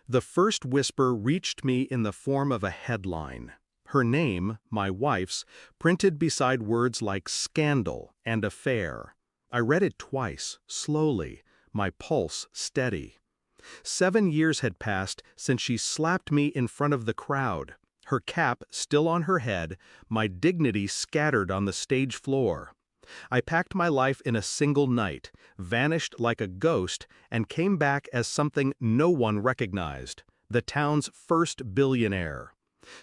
The first whisper reached me in the form of a headline. Her name, my wife's, printed beside words like scandal and affair. I read it twice, slowly, my pulse steady. 7 years had passed since she slapped me in front of the crowd, her cap still on her head, my dignity scattered on the stage floor. I packed my life in a single night, vanished like a ghost, and came back as something no one recognized, the town's first billionaire.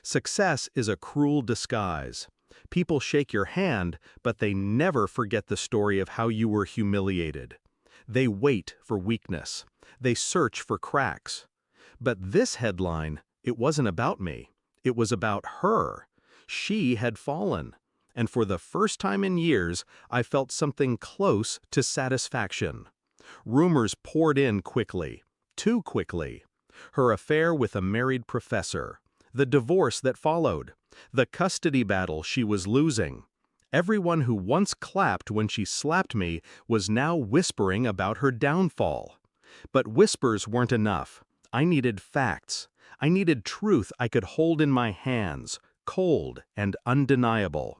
Success is a cruel disguise. People shake your hand, but they never forget the story of how you were humiliated. They wait for weakness. They search for cracks. But this headline, it wasn't about me. It was about her. She had fallen. And for the first time in years, I felt something close to satisfaction. Rumors poured in quickly, too quickly. Her affair with a married professor, the divorce that followed, the custody battle she was losing. Everyone who once clapped when she slapped me was now whispering about her downfall. But whispers weren't enough. I needed facts. I needed truth I could hold in my hands, cold and undeniable.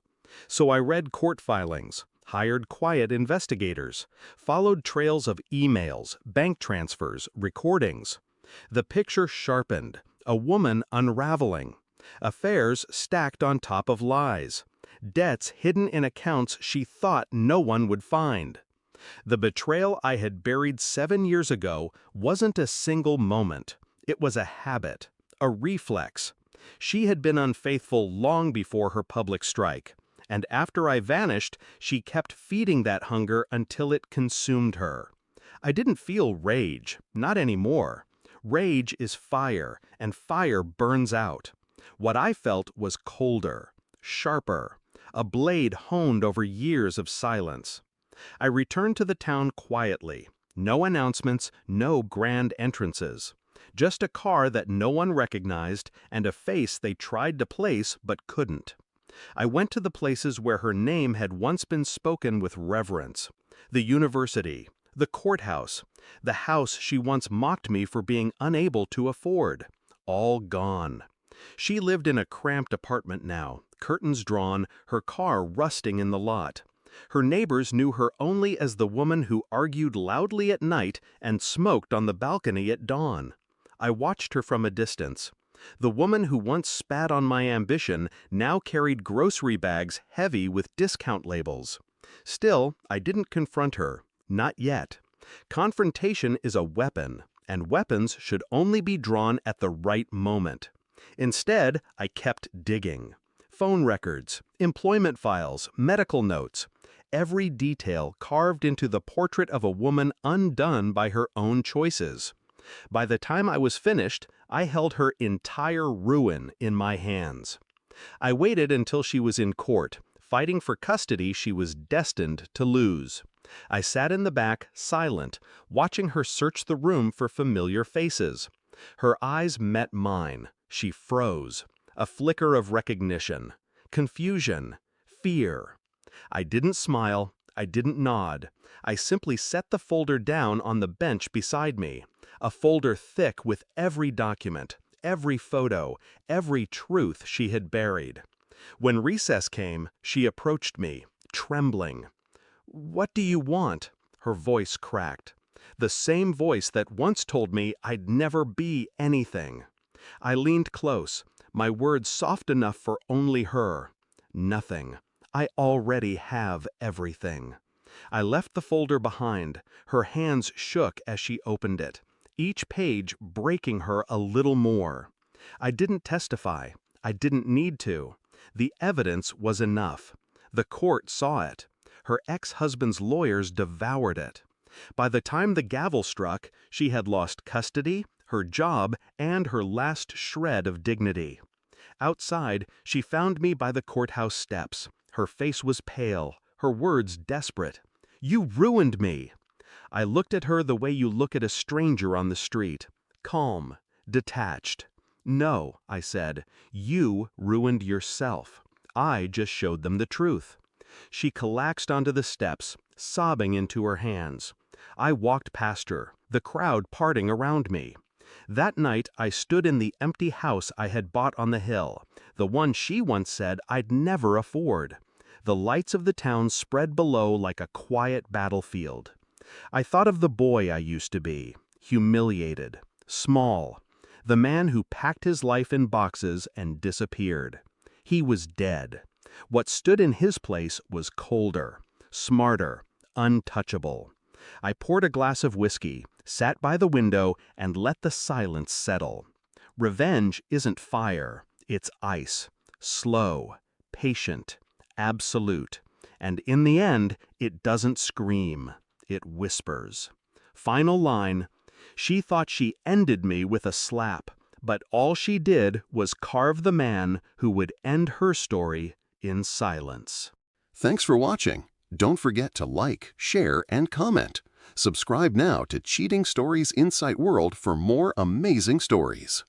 So I read court filings, hired quiet investigators, followed trails of emails, bank transfers, recordings. The picture sharpened, a woman unraveling, affairs stacked on top of lies, debts hidden in accounts she thought no one would find. The betrayal I had buried 7 years ago wasn't a single moment. It was a habit, a reflex. She had been unfaithful long before her public strike. And after I vanished, she kept feeding that hunger until it consumed her. I didn't feel rage, not anymore. Rage is fire, and fire burns out. What I felt was colder, sharper, a blade honed over years of silence. I returned to the town quietly. No announcements, no grand entrances. Just a car that no one recognized and a face they tried to place but couldn't. I went to the places where her name had once been spoken with reverence. The university, the courthouse, the house she once mocked me for being unable to afford. All gone. She lived in a cramped apartment now, curtains drawn, her car rusting in the lot. Her neighbors knew her only as the woman who argued loudly at night and smoked on the balcony at dawn. I watched her from a distance. The woman who once spat on my ambition now carried grocery bags heavy with discount labels. Still, I didn't confront her. Not yet. Confrontation is a weapon, and weapons should only be drawn at the right moment. Instead, I kept digging. Phone records, employment files, medical notes. Every detail carved into the portrait of a woman undone by her own choices. By the time I was finished, I held her entire ruin in my hands. I waited until she was in court, fighting for custody she was destined to lose. I sat in the back, silent, watching her search the room for familiar faces. Her eyes met mine. She froze. A flicker of recognition, confusion, fear. I didn't smile. I didn't nod. I simply set the folder down on the bench beside me. A folder thick with every document, every photo, every truth she had buried. When recess came, she approached me, trembling. "What do you want?" Her voice cracked. The same voice that once told me I'd never be anything. I leaned close, my words soft enough for only her. Nothing. I already have everything. I left the folder behind. Her hands shook as she opened it, each page breaking her a little more. I didn't testify. I didn't need to. The evidence was enough. The court saw it. Her ex-husband's lawyers devoured it. By the time the gavel struck, she had lost custody, her job, and her last shred of dignity. Outside, she found me by the courthouse steps. Her face was pale, her words desperate. "You ruined me!" I looked at her the way you look at a stranger on the street, calm, detached. "No," I said, "you ruined yourself. I just showed them the truth." She collapsed onto the steps, sobbing into her hands. I walked past her, the crowd parting around me. That night, I stood in the empty house I had bought on the hill, the one she once said I'd never afford. The lights of the town spread below like a quiet battlefield. I thought of the boy I used to be, humiliated, small, the man who packed his life in boxes and disappeared. He was dead. What stood in his place was colder, smarter, untouchable. I poured a glass of whiskey, sat by the window, and let the silence settle. Revenge isn't fire, it's ice, slow, patient, absolute. And in the end, it doesn't scream, it whispers. Final line, she thought she ended me with a slap, but all she did was carve the man who would end her story in silence. Thanks for watching. Don't forget to like, share, and comment. Subscribe now to Cheating Stories Insight World for more amazing stories.